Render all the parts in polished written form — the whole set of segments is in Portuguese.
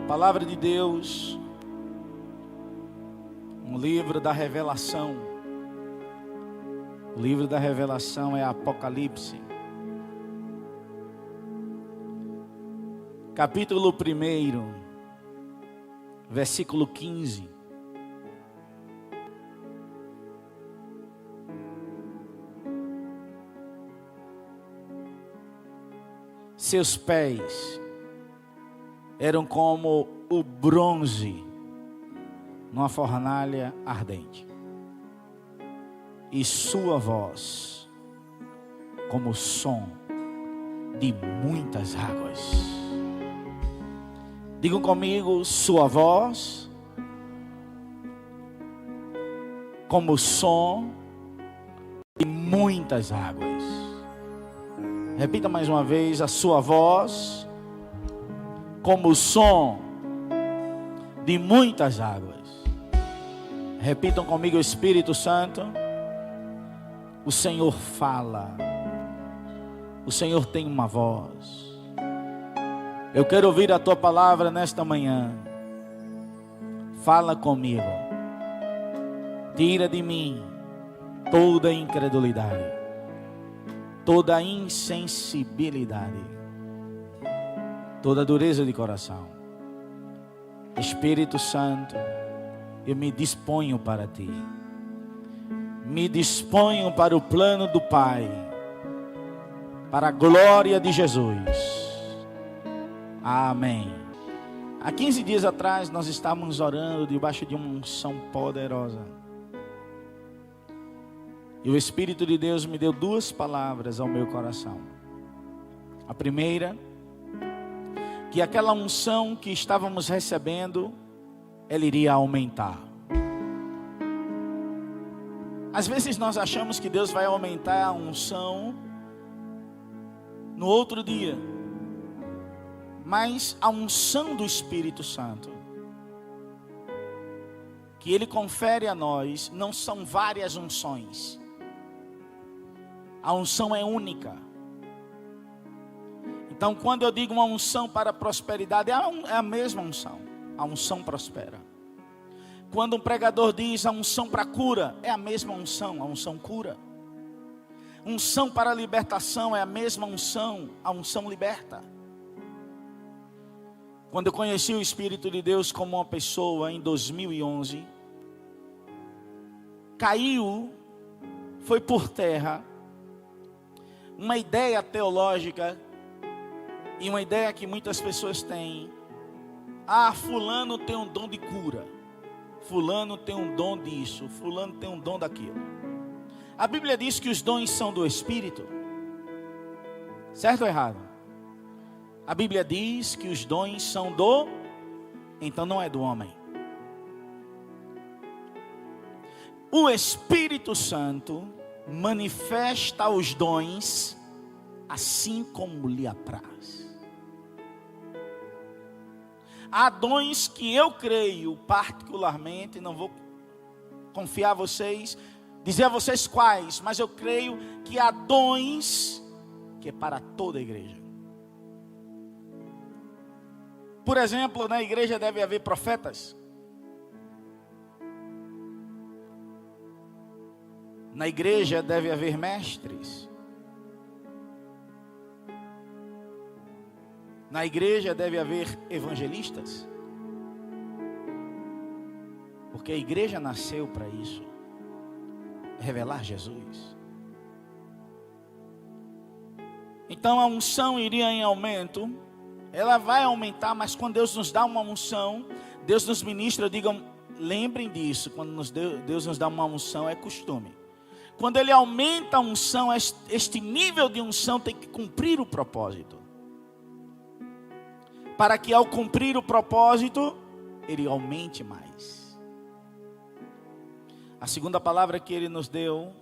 Palavra de Deus, um livro da revelação. O livro da revelação é Apocalipse. Capítulo 1, versículo 15. Seus pés eram como o bronze numa fornalha ardente, e sua voz como o som de muitas águas. Digam comigo, sua voz como o som de muitas águas. Repita mais uma vez, a sua voz como o som de muitas águas. Repitam comigo, Espírito Santo. O Senhor fala. O Senhor tem uma voz. Eu quero ouvir a tua palavra nesta manhã. Fala comigo. Tira de mim toda incredulidade, toda insensibilidade, toda dureza de coração. Espírito Santo, eu me disponho para ti. Me disponho para o plano do Pai, para a glória de Jesus. Amém. Há 15 dias atrás nós estávamos orando debaixo de uma unção poderosa. E o Espírito de Deus me deu duas palavras ao meu coração. A primeira, que aquela unção que estávamos recebendo, ela iria aumentar. Às vezes nós achamos que Deus vai aumentar a unção no outro dia. Mas a unção do Espírito Santo, que Ele confere a nós, não são várias unções. A unção é única. Então, quando eu digo uma unção para a prosperidade, é a mesma unção. A unção prospera. Quando um pregador diz a unção para cura, é a mesma unção, a unção cura. Unção para libertação é a mesma unção, a unção liberta. Quando eu conheci o Espírito de Deus como uma pessoa em 2011, caiu, foi por terra, uma ideia teológica e uma ideia que muitas pessoas têm. Ah, fulano tem um dom de cura, fulano tem um dom disso, fulano tem um dom daquilo. A Bíblia diz que os dons são do Espírito. Certo ou errado? A Bíblia diz que os dons são então não é do homem. O Espírito Santo manifesta os dons assim como lhe apraz. Há dons que eu creio particularmente, não vou confiar a vocês, dizer a vocês quais, mas eu creio que há dons que é para toda a igreja. Por exemplo, na igreja deve haver profetas. Na igreja deve haver mestres. Na igreja deve haver evangelistas. Porque a igreja nasceu para isso. Revelar Jesus. Então a unção iria em aumento. Ela vai aumentar, mas quando Deus nos dá uma unção, Deus nos ministra, digam, lembrem disso, quando Deus nos dá uma unção é costume. Quando Ele aumenta a unção, este nível de unção tem que cumprir o propósito. Para que ao cumprir o propósito, Ele aumente mais. A segunda palavra que Ele nos deu,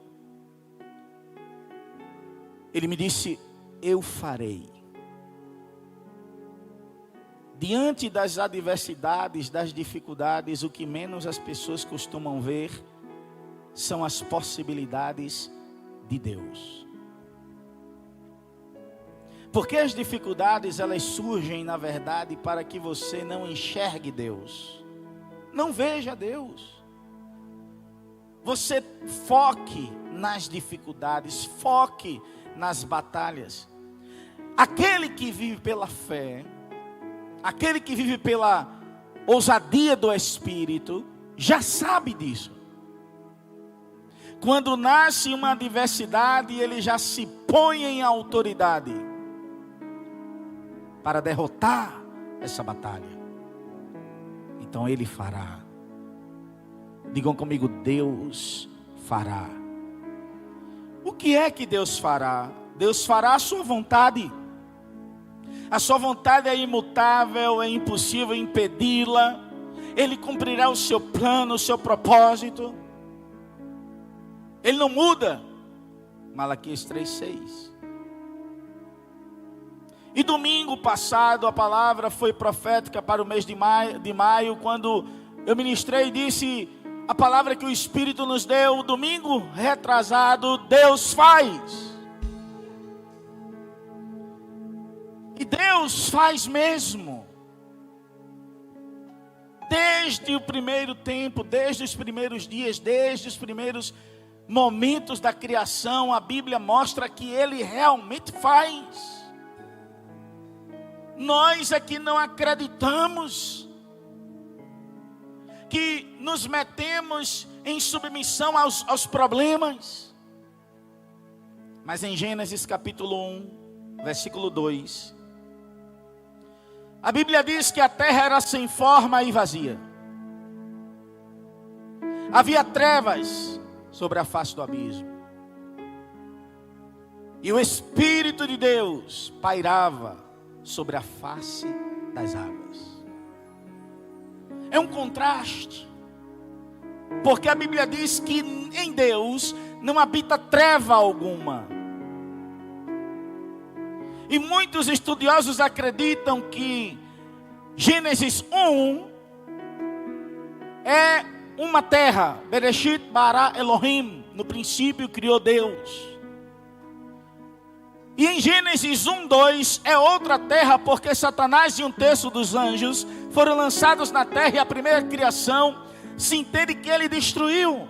Ele me disse, eu farei. Diante das adversidades, das dificuldades, o que menos as pessoas costumam ver são as possibilidades de Deus. Porque as dificuldades, elas surgem, na verdade, para que você não enxergue Deus, não veja Deus. Você foque nas dificuldades, foque nas batalhas. Aquele que vive pela fé, aquele que vive pela ousadia do Espírito, já sabe disso. Quando nasce uma adversidade, ele já se põe em autoridade para derrotar essa batalha. Então ele fará. Digam comigo, Deus fará. O que é que Deus fará? Deus fará a sua vontade. A sua vontade é imutável, é impossível impedi-la. Ele cumprirá o seu plano, o seu propósito. Ele não muda. Malaquias 3:6. E domingo passado a palavra foi profética para o mês de maio, quando eu ministrei e disse a palavra que o Espírito nos deu. Domingo retrasado, Deus faz. E Deus faz mesmo. Desde o primeiro tempo, desde os primeiros dias, desde os primeiros momentos da criação, a Bíblia mostra que Ele realmente faz. Nós aqui não acreditamos, que nos metemos em submissão aos problemas. Mas em Gênesis capítulo 1, versículo 2, a Bíblia diz que a terra era sem forma e vazia. Havia trevas sobre a face do abismo. E o Espírito de Deus pairava sobre a face das águas. É um contraste. Porque a Bíblia diz que em Deus não habita treva alguma. E muitos estudiosos acreditam que Gênesis 1 é uma terra. Bereshit bara Elohim. No princípio criou Deus. E em Gênesis 1:2 é outra terra, porque Satanás e 1/3 dos anjos foram lançados na terra, e a primeira criação se entende que ele destruiu.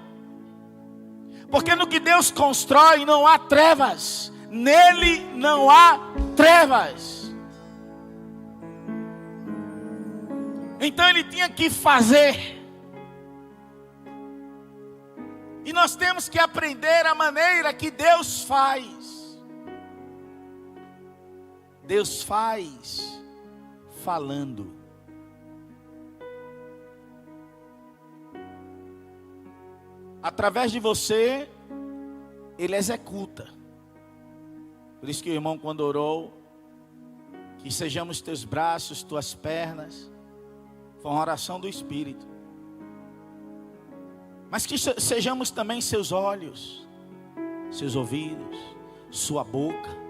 Porque no que Deus constrói não há trevas, nele não há trevas. Então ele tinha que fazer. E nós temos que aprender a maneira que Deus faz. Deus faz falando. Através de você, Ele executa. Por isso que o irmão, quando orou, que sejamos teus braços, tuas pernas, foi uma oração do Espírito. Mas que sejamos também seus olhos, seus ouvidos, sua boca.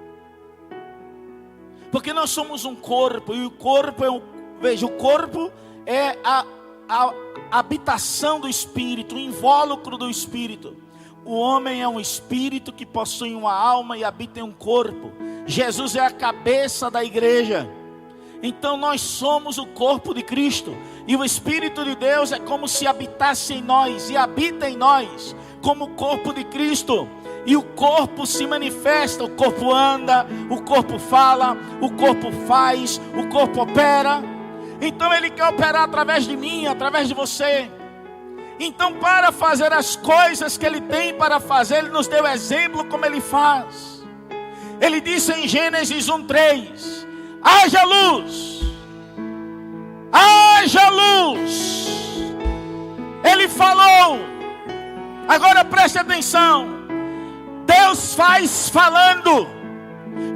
Porque nós somos um corpo, e o corpo o corpo é a habitação do Espírito, o invólucro do Espírito. O homem é um espírito que possui uma alma e habita em um corpo. Jesus é a cabeça da igreja. Então nós somos o corpo de Cristo. E o Espírito de Deus é como se habitasse em nós, e habita em nós, como o corpo de Cristo. E o corpo se manifesta, o corpo anda, o corpo fala, o corpo faz, o corpo opera. Então Ele quer operar através de mim, através de você. Então, para fazer as coisas que Ele tem para fazer, Ele nos deu exemplo como Ele faz. Ele disse em Gênesis 1:3: haja luz, haja luz. Ele falou. Agora preste atenção. Deus faz falando.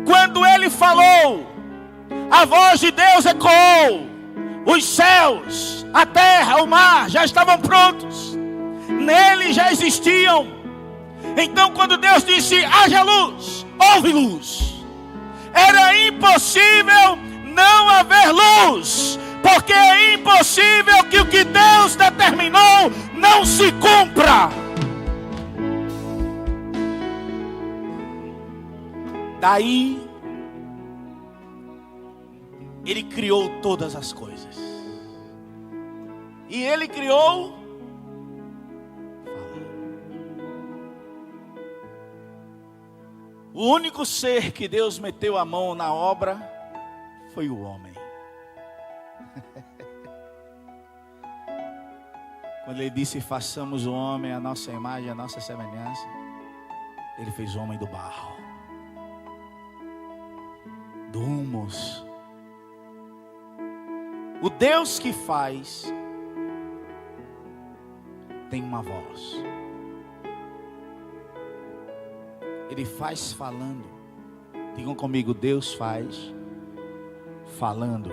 Quando Ele falou, a voz de Deus ecoou. Os céus, a terra, o mar já estavam prontos. Nele já existiam. Então quando Deus disse haja luz, houve luz. Era impossível não haver luz, porque é impossível que o que Deus determinou não se cumpra. Daí Ele criou todas as coisas. E Ele criou. O único ser que Deus meteu a mão na obra foi o homem. Quando Ele disse: façamos o homem a nossa imagem, a nossa semelhança, Ele fez o homem do barro, do humus. O Deus que faz tem uma voz. Ele faz falando. Digam comigo: Deus faz falando.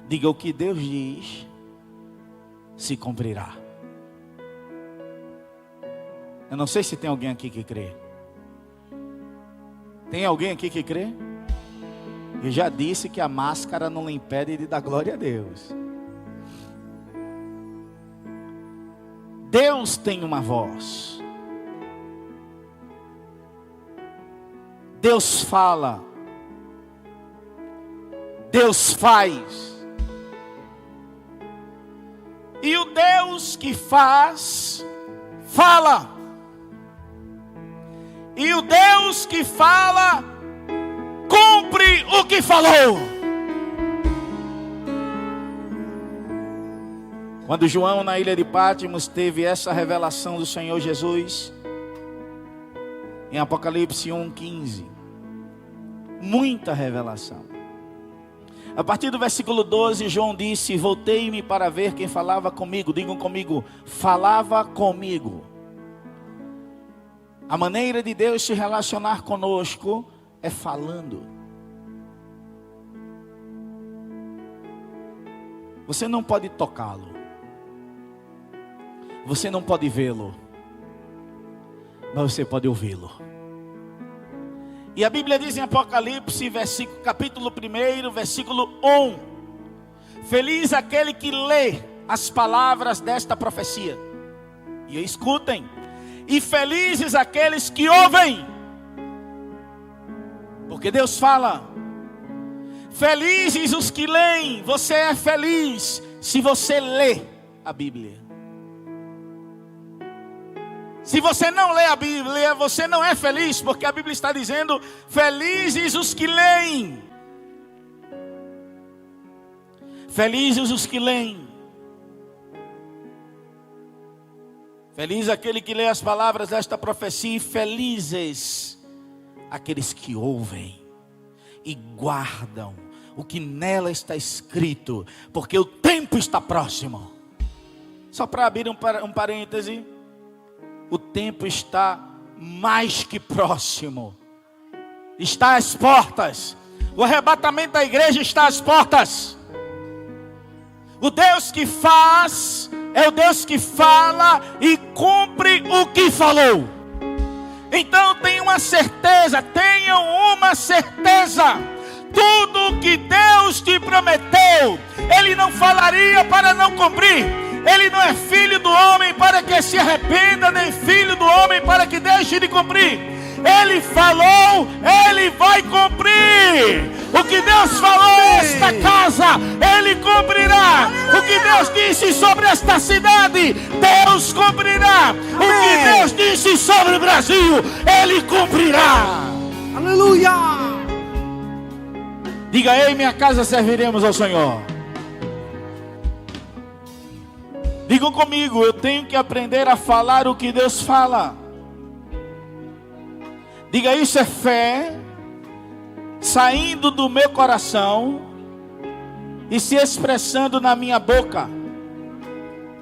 Diga: o que Deus diz se cumprirá. Eu não sei se tem alguém aqui que crê. Tem alguém aqui que crê? Eu já disse que a máscara não lhe impede de dar glória a Deus. Deus tem uma voz. Deus fala. Deus faz. E o Deus que faz, fala. E o Deus que fala, cumpre o que falou. Quando João na ilha de Pátimos teve essa revelação do Senhor Jesus, em Apocalipse 1:15, muita revelação. A partir do versículo 12, João disse: voltei-me para ver quem falava comigo. Digam comigo: falava comigo. A maneira de Deus se relacionar conosco é falando. Você não pode tocá-lo. Você não pode vê-lo. Mas você pode ouvi-lo. E a Bíblia diz em Apocalipse, capítulo 1, versículo 1. Feliz aquele que lê as palavras desta profecia. E escutem. E felizes aqueles que ouvem. Porque Deus fala. Felizes os que leem. Você é feliz se você lê a Bíblia. Se você não lê a Bíblia, você não é feliz, porque a Bíblia está dizendo: felizes os que leem. Felizes os que leem. Feliz aquele que lê as palavras desta profecia, e felizes aqueles que ouvem e guardam o que nela está escrito, porque o tempo está próximo. Só para abrir um parêntese, o tempo está mais que próximo. Está às portas. O arrebatamento da igreja está às portas. O Deus que faz é o Deus que fala e cumpre o que falou. Então tenham uma certeza, tudo o que Deus te prometeu, Ele não falaria para não cumprir. Ele não é filho do homem para que se arrependa, nem filho do homem para que deixe de cumprir. Ele falou, Ele vai cumprir. O que Deus falou a esta casa, Ele cumprirá. O que Deus disse sobre esta cidade, Deus cumprirá. O que Deus disse sobre o Brasil, Ele cumprirá. Aleluia! Diga: eu e minha casa serviremos ao Senhor. Digam comigo: eu tenho que aprender a falar o que Deus fala. Diga: isso é fé saindo do meu coração e se expressando na minha boca.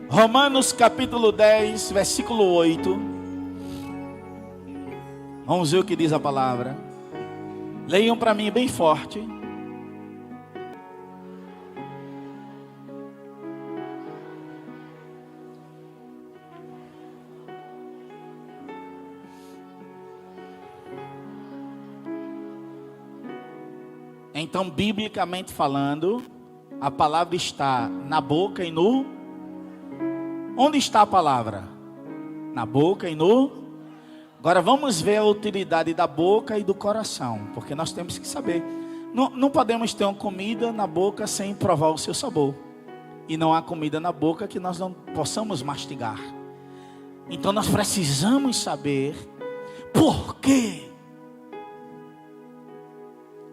Romanos capítulo 10, versículo 8. Vamos ver o que diz a palavra. Leiam para mim bem forte. Então, biblicamente falando, a palavra está na boca e no... Onde está a palavra? Na boca e no... Agora vamos ver a utilidade da boca e do coração, porque nós temos que saber. Não podemos ter uma comida na boca sem provar o seu sabor. E não há comida na boca que nós não possamos mastigar. Então nós precisamos saber por quê.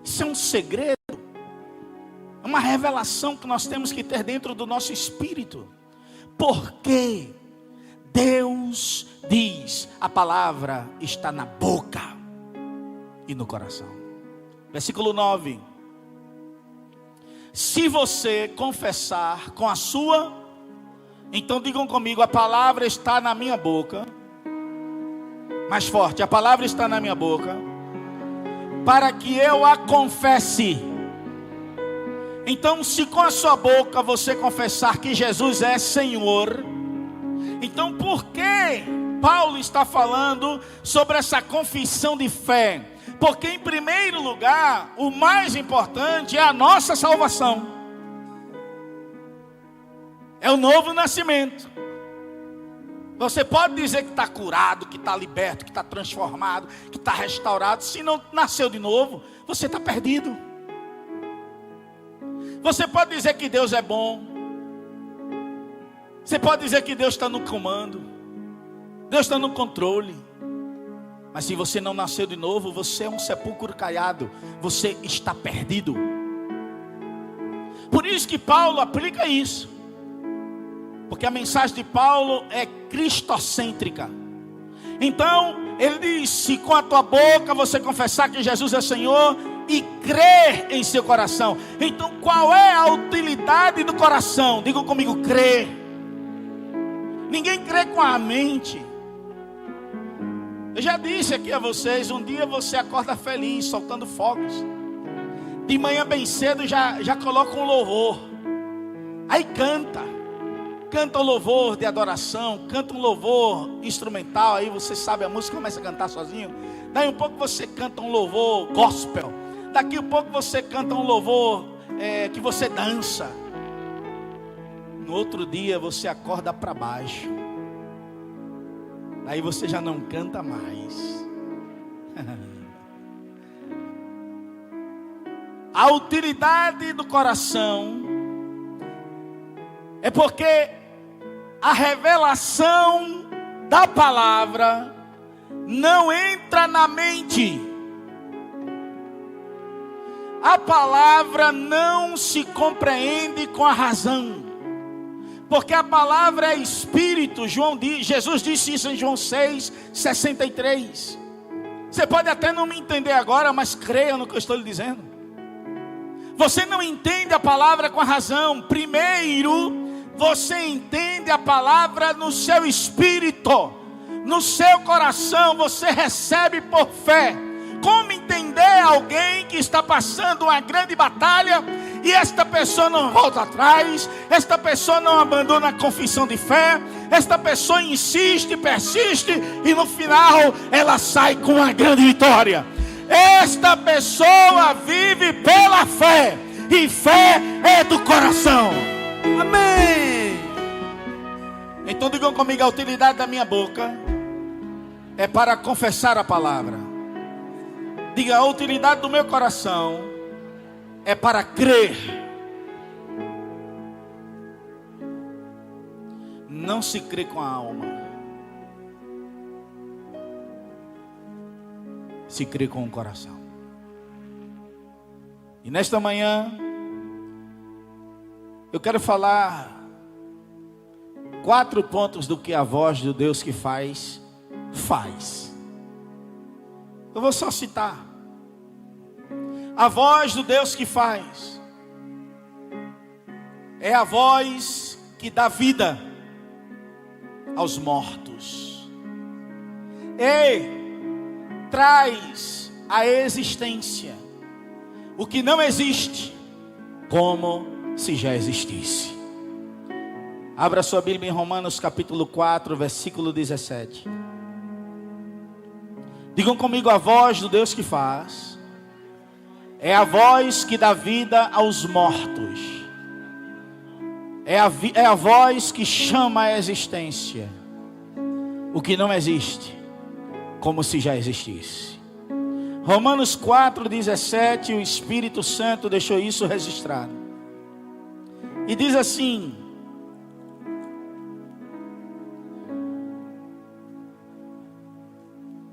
Isso é um segredo. É uma revelação que nós temos que ter dentro do nosso espírito. Por quê? Deus diz, a palavra está na boca e no coração. Versículo 9. Se você confessar com a sua, então digam comigo, a palavra está na minha boca. Mais forte, a palavra está na minha boca, para que eu a confesse. Então, se com a sua boca você confessar que Jesus é Senhor, então por que Paulo está falando sobre essa confissão de fé? Porque em primeiro lugar, o mais importante é a nossa salvação. É o novo nascimento. Você pode dizer que está curado, que está liberto, que está transformado, que está restaurado. Se não nasceu de novo, você está perdido. Você pode dizer que Deus é bom. Você pode dizer que Deus está no comando. Deus está no controle. Mas se você não nasceu de novo, você é um sepulcro caiado. Você está perdido. Por isso que Paulo aplica isso. Porque a mensagem de Paulo é cristocêntrica. Então, ele diz, se com a tua boca você confessar que Jesus é Senhor e crer em seu coração. Então, qual é a utilidade do coração? Digam comigo, crer. Ninguém crê com a mente. Eu já disse aqui a vocês, um dia você acorda feliz, soltando fogos. De manhã bem cedo já coloca um louvor. Aí canta um louvor de adoração, canta um louvor instrumental, aí você sabe a música, começa a cantar sozinho. Daí um pouco você canta um louvor gospel. Daqui um pouco você canta um louvor que você dança. No outro dia você acorda para baixo. Aí você já não canta mais. A utilidade do coração é porque a revelação da palavra não entra na mente. A palavra não se compreende com a razão. Porque a palavra é espírito. Jesus disse isso em João 6:63. Você pode até não me entender agora, mas creia no que eu estou lhe dizendo. Você não entende a palavra com a razão. Primeiro, você entende a palavra no seu espírito, no seu coração. Você recebe por fé. Como entender alguém que está passando uma grande batalha e esta pessoa não volta atrás, esta pessoa não abandona a confissão de fé, esta pessoa insiste, persiste e no final ela sai com uma grande vitória? Esta pessoa vive pela fé, e fé é do coração. Amém. Então digam comigo, a utilidade da minha boca é para confessar a palavra. Diga, a utilidade do meu coração é para crer. Não se crê com a alma, se crê com o coração. E nesta manhã eu quero falar 4 pontos do que a voz do Deus que faz. Eu vou só citar. A voz do Deus que faz é a voz que dá vida aos mortos e traz à existência o que não existe, como se já existisse. Abra sua Bíblia em Romanos capítulo 4, versículo 17. Digam comigo, a voz do Deus que faz é a voz que dá vida aos mortos. É a voz que chama à existência o que não existe, como se já existisse. Romanos 4:17, o Espírito Santo deixou isso registrado. E diz assim: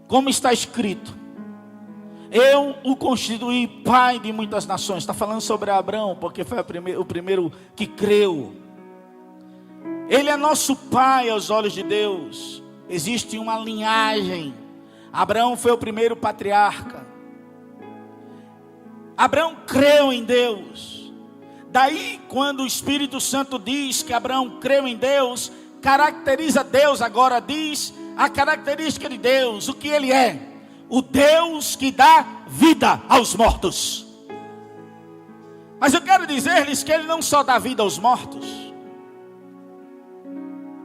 como está escrito, eu o constituí pai de muitas nações. Está falando sobre Abraão, porque foi o primeiro que creu. Ele é nosso pai aos olhos de Deus. Existe uma linhagem. Abraão foi o primeiro patriarca. Abraão creu em Deus. Daí, quando o Espírito Santo diz que Abraão creu em Deus, caracteriza Deus, agora diz a característica de Deus, o que Ele é: o Deus que dá vida aos mortos. Mas eu quero dizer-lhes que Ele não só dá vida aos mortos.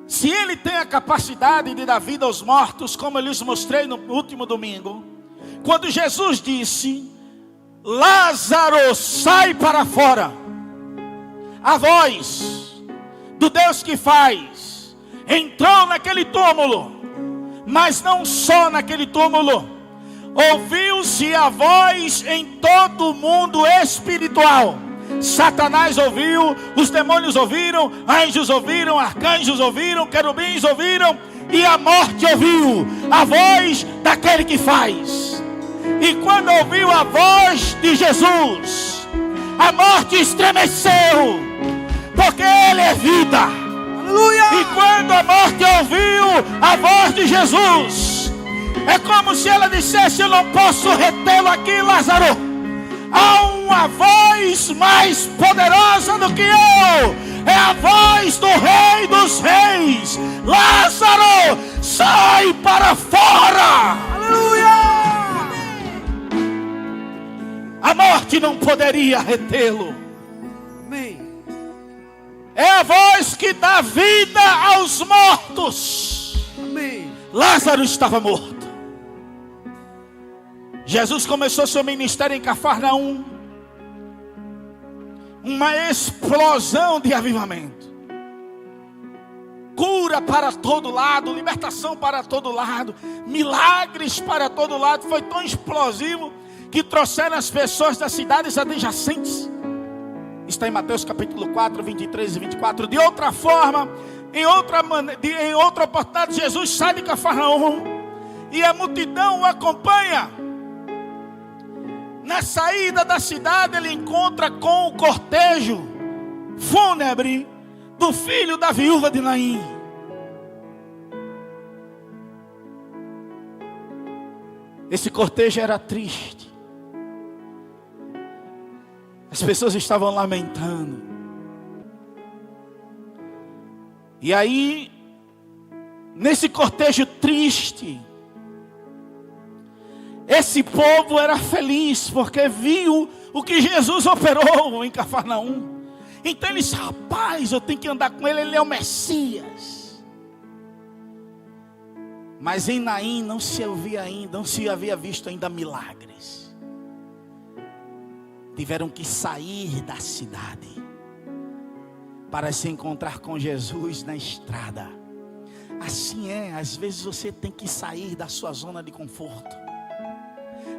Se Ele tem a capacidade de dar vida aos mortos, como eu lhes mostrei no último domingo, quando Jesus disse: Lázaro, sai para fora, a voz do Deus que faz entrou naquele túmulo. Mas não só naquele túmulo, ouviu-se a voz em todo o mundo espiritual. Satanás ouviu, os demônios ouviram, anjos ouviram, arcanjos ouviram, querubins ouviram, e a morte ouviu a voz daquele que faz. E quando ouviu a voz de Jesus, a morte estremeceu, porque Ele é vida. Aleluia! E quando a morte ouviu a voz de Jesus, é como se ela dissesse: eu não posso retê-lo aqui, Lázaro. Há uma voz mais poderosa do que eu. É a voz do Rei dos Reis. Lázaro, sai para fora. Aleluia! A morte não poderia retê-lo. Amém. É a voz que dá vida aos mortos. Amém. Lázaro estava morto. Jesus começou seu ministério em Cafarnaum. Uma explosão de avivamento. Cura para todo lado, libertação para todo lado, milagres para todo lado. Foi tão explosivo que trouxeram as pessoas das cidades adjacentes. Está em Mateus capítulo 4, 23 e 24. De outra forma, em outra oportunidade, Jesus sai de Cafarnaum e a multidão o acompanha. Na saída da cidade, ele encontra com o cortejo fúnebre do filho da viúva de Naim. Esse cortejo era triste. As pessoas estavam lamentando. E aí, nesse cortejo triste, esse povo era feliz, porque viu o que Jesus operou em Cafarnaum. Então eles: rapaz, eu tenho que andar com ele, ele é o Messias. Mas em Naim não se havia visto ainda milagres. Tiveram que sair da cidade para se encontrar com Jesus na estrada. Assim é, às vezes você tem que sair da sua zona de conforto.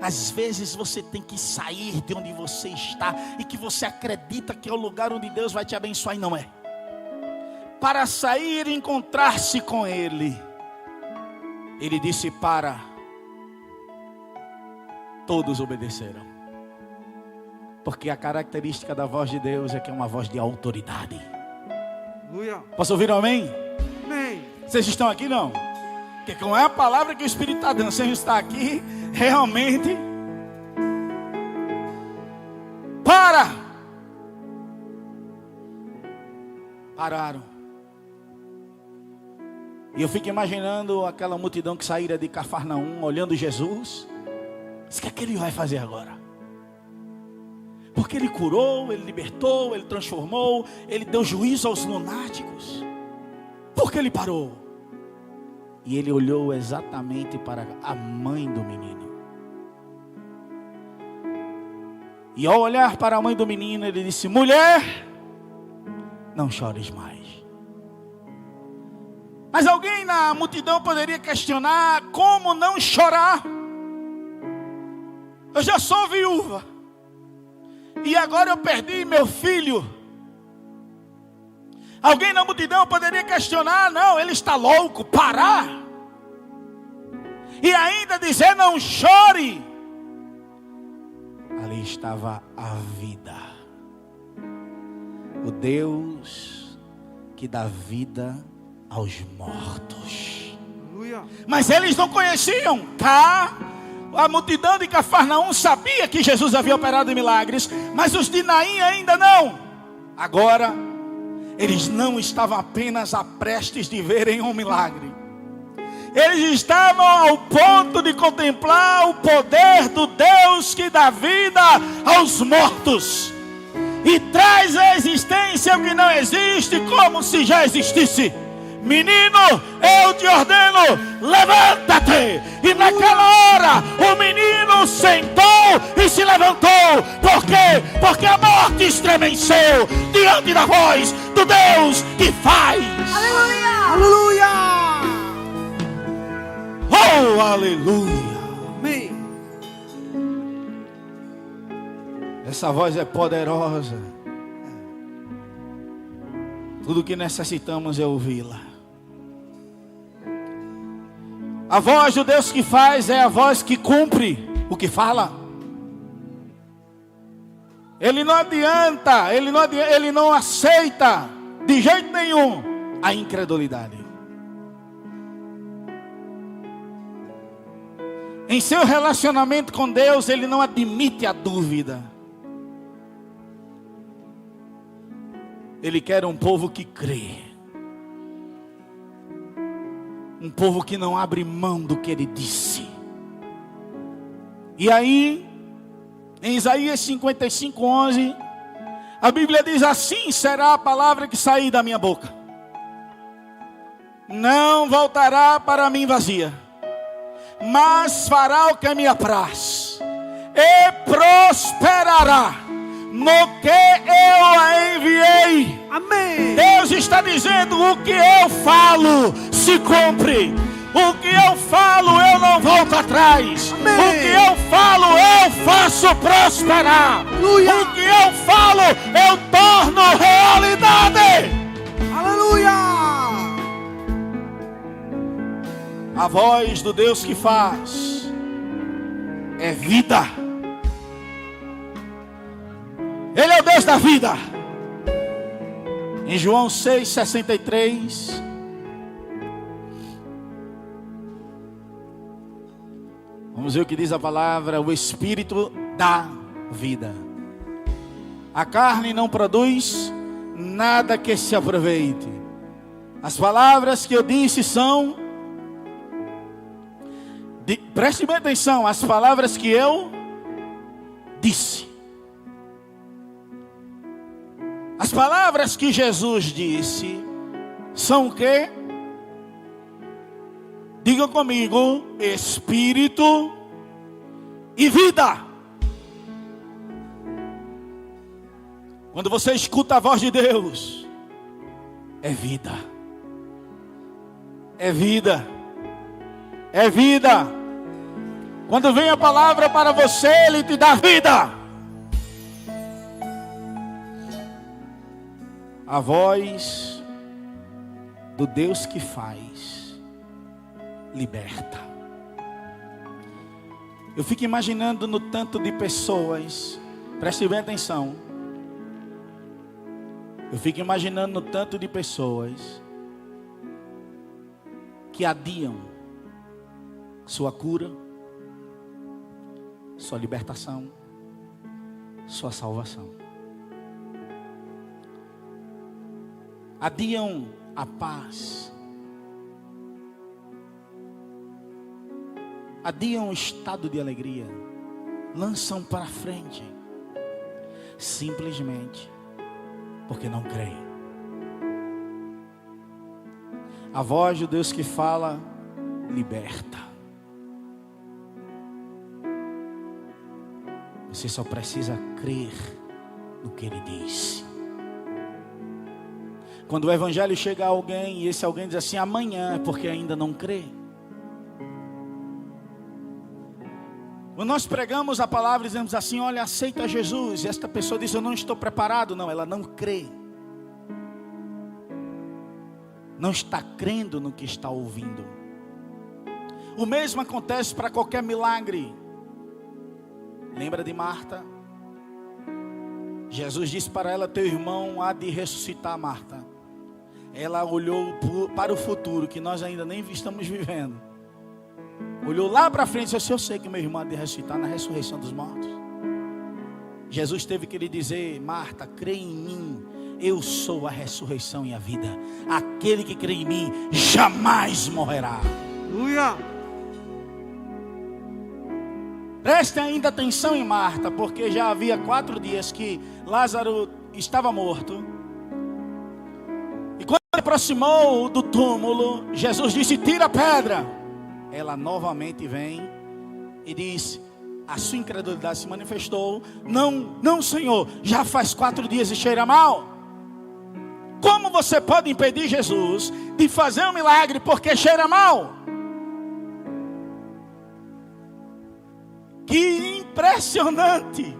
Às vezes você tem que sair de onde você está e que você acredita que é o lugar onde Deus vai te abençoar, e não é. Para sair e encontrar-se com Ele, Ele disse: para. Todos obedeceram. Porque a característica da voz de Deus é que é uma voz de autoridade. Posso ouvir um amém? Amém. Vocês estão aqui, não? Porque com a palavra que o Espírito está dando, você está aqui, realmente. Pararam. E eu fico imaginando aquela multidão que saíra de Cafarnaum, olhando Jesus. O que é que Ele vai fazer agora? Porque Ele curou, Ele libertou, Ele transformou, Ele deu juízo aos lunáticos. Por que Ele parou? E Ele olhou exatamente para a mãe do menino. E ao olhar para a mãe do menino, Ele disse: mulher, não chores mais. Mas alguém na multidão poderia questionar: como não chorar? eu já sou viúva. E agora eu perdi meu filho. Alguém na multidão poderia questionar: não, ele está louco, parar. E ainda dizer: não chore. Ali estava a vida. O Deus que dá vida aos mortos. Mas eles não conheciam. A multidão de Cafarnaum sabia que Jesus havia operado milagres, mas os de Naim ainda não. Agora, eles não estavam apenas a prestes de verem um milagre. Eles estavam ao ponto de contemplar o poder do Deus que dá vida aos mortos e traz à existência o que não existe, como se já existisse. Menino, eu te ordeno, levanta-te. E naquela hora o menino sentou e se levantou. Por quê? Porque a morte estremeceu diante da voz do Deus que faz. Aleluia! Aleluia! Oh, aleluia! Amém. Essa voz é poderosa. Tudo que necessitamos é ouvi-la. A voz do Deus que faz é a voz que cumpre o que fala. Ele não adianta, ele não aceita de jeito nenhum a incredulidade. Em seu relacionamento com Deus, ele não admite a dúvida. Ele quer um povo que crê. Um povo que não abre mão do que ele disse. E aí, em Isaías 55:11, a Bíblia diz: assim será a palavra que sair da minha boca. Não voltará para mim vazia, mas fará o que me apraz, e prosperará no que eu a enviei. Amém. Deus está dizendo: o que eu falo se cumpre. O que eu falo eu não volto atrás. Amém. O que eu falo eu faço prosperar. Aleluia. O que eu falo eu torno realidade. Aleluia! A voz do Deus que faz é vida. Ele é o Deus da vida. Em João 6,63, vamos ver o que diz a palavra: o Espírito dá vida. A carne não produz nada que se aproveite. As palavras que eu disse são... preste bem atenção, as palavras que eu disse. As palavras que Jesus disse são o quê? Digam comigo: Espírito e vida. Quando você escuta a voz de Deus, é vida. É vida. É vida. Quando vem a palavra para você, Ele te dá vida. A voz do Deus que faz liberta. Eu fico imaginando no tanto de pessoas, preste bem atenção. Eu fico imaginando no tanto de pessoas que adiam sua cura, sua libertação, sua salvação. Adiam a paz. Adiam o estado de alegria. Lançam para frente. Simplesmente porque não creem. A voz do Deus que fala liberta. Você só precisa crer no que Ele disse. Quando o evangelho chega a alguém e esse alguém diz assim: amanhã, é porque ainda não crê. Quando nós pregamos a palavra e dizemos assim: olha, aceita Jesus, e esta pessoa diz: eu não estou preparado. Não, ela não crê. Não está crendo no que está ouvindo. O mesmo acontece para qualquer milagre. Lembra de Marta? Jesus disse para ela: teu irmão há de ressuscitar, Marta. Ela olhou para o futuro, que nós ainda nem estamos vivendo. Olhou lá para frente e disse: eu sei que meu irmão há de ressuscitar na ressurreição dos mortos. Jesus teve que lhe dizer: Marta, crê em mim. Eu sou a ressurreição e a vida. Aquele que crê em mim jamais morrerá. Aleluia. Preste ainda atenção em Marta, porque já havia 4 dias que Lázaro estava morto. E quando ele aproximou do túmulo, Jesus disse: tira a pedra. Ela novamente vem e diz: a sua incredulidade se manifestou. Não, Senhor, já faz 4 dias e cheira mal. Como você pode impedir Jesus de fazer um milagre porque cheira mal? Que impressionante!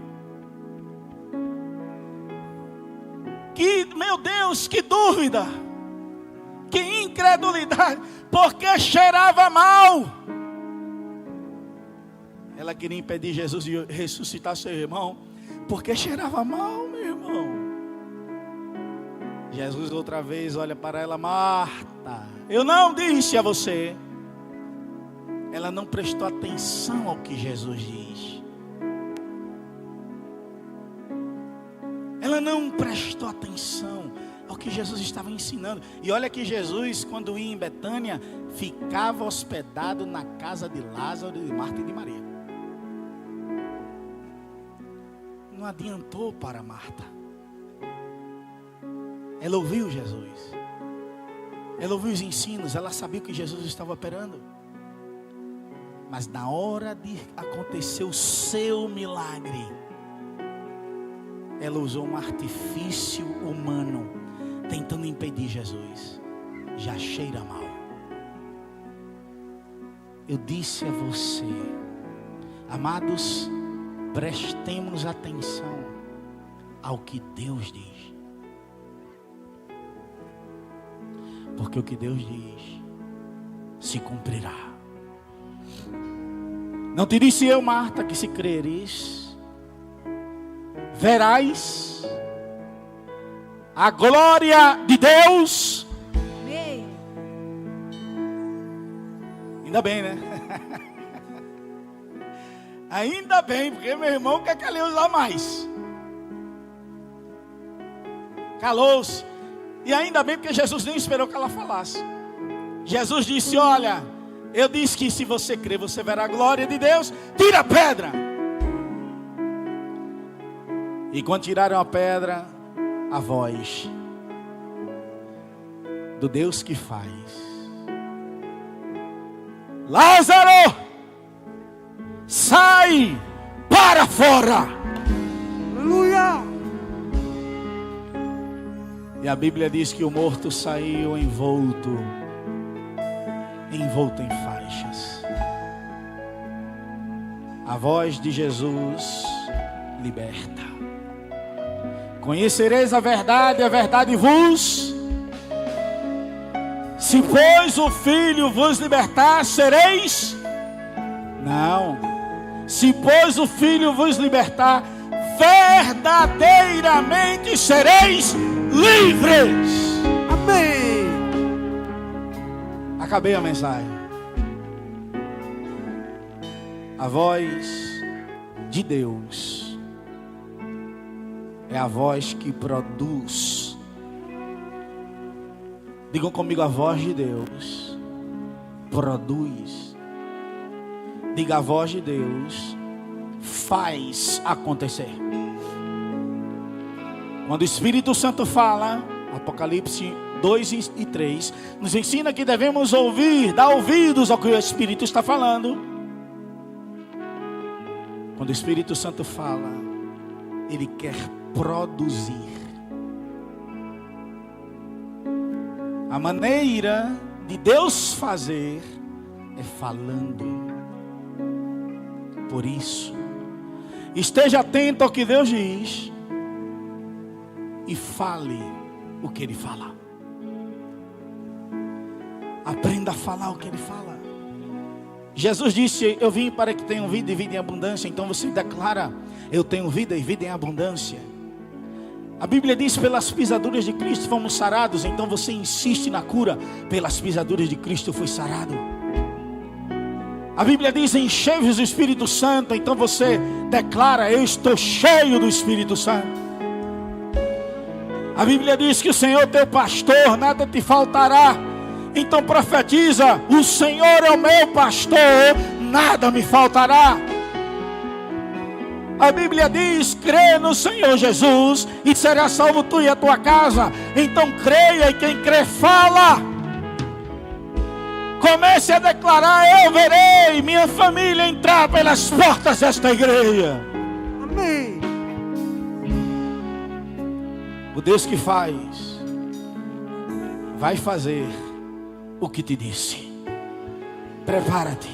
Que, meu Deus, que dúvida! Que incredulidade! Porque cheirava mal. Ela queria impedir Jesus de ressuscitar seu irmão porque cheirava mal, meu irmão. Jesus outra vez olha para ela: Marta, eu não disse a você. Ela não prestou atenção ao que Jesus diz. Ela não prestou atenção ao que Jesus estava ensinando. E olha que Jesus, quando ia em Betânia, ficava hospedado na casa de Lázaro, de Marta e de Maria. Não adiantou para Marta. Ela ouviu Jesus. Ela ouviu os ensinos. Ela sabia o que Jesus estava operando. Mas na hora de acontecer o seu milagre, ela usou um artifício humano, tentando impedir Jesus. Já cheira mal. Eu disse a você, amados, prestemos atenção ao que Deus diz. Porque o que Deus diz se cumprirá. Não te disse eu, Marta, que se creres, verás a glória de Deus. Amém. Ainda bem, né? Ainda bem, porque meu irmão quer que ela usar mais. Calou-se. E ainda bem, porque Jesus nem esperou que ela falasse. Jesus disse: olha, eu disse que se você crer, você verá a glória de Deus. Tira a pedra. E quando tiraram a pedra, a voz do Deus que faz: Lázaro, sai para fora. Aleluia. E a Bíblia diz que o morto saiu envolto em faixas. A voz de Jesus liberta. Conhecereis a verdade vos. Se pois o Filho vos libertar, sereis. Não. Se pois o Filho vos libertar, verdadeiramente sereis livres. Amém. Acabei a mensagem. A voz de Deus é a voz que produz. Digam comigo: a voz de Deus produz. Diga: a voz de Deus faz acontecer. Quando o Espírito Santo fala, Apocalipse 2 e 3, nos ensina que devemos ouvir, dar ouvidos ao que o Espírito está falando. Quando o Espírito Santo fala, Ele quer produzir. A maneira de Deus fazer é falando. Por isso, esteja atento ao que Deus diz e fale o que Ele fala. Aprenda a falar o que Ele fala. Jesus disse: eu vim para que tenham vida e vida em abundância. Então você declara: eu tenho vida e vida em abundância. A Bíblia diz: pelas pisaduras de Cristo fomos sarados. Então você insiste na cura. Pelas pisaduras de Cristo eu fui sarado. A Bíblia diz: enchei-vos do Espírito Santo. Então você declara: eu estou cheio do Espírito Santo. A Bíblia diz que o Senhor teu pastor, nada te faltará. Então profetiza: o Senhor é o meu pastor, nada me faltará. A Bíblia diz: crê no Senhor Jesus e será salvo tu e a tua casa. Então creia, e quem crê fala. Comece a declarar: eu verei minha família entrar pelas portas desta igreja. Amém. O Deus que faz, vai fazer o que te disse. Prepara-te.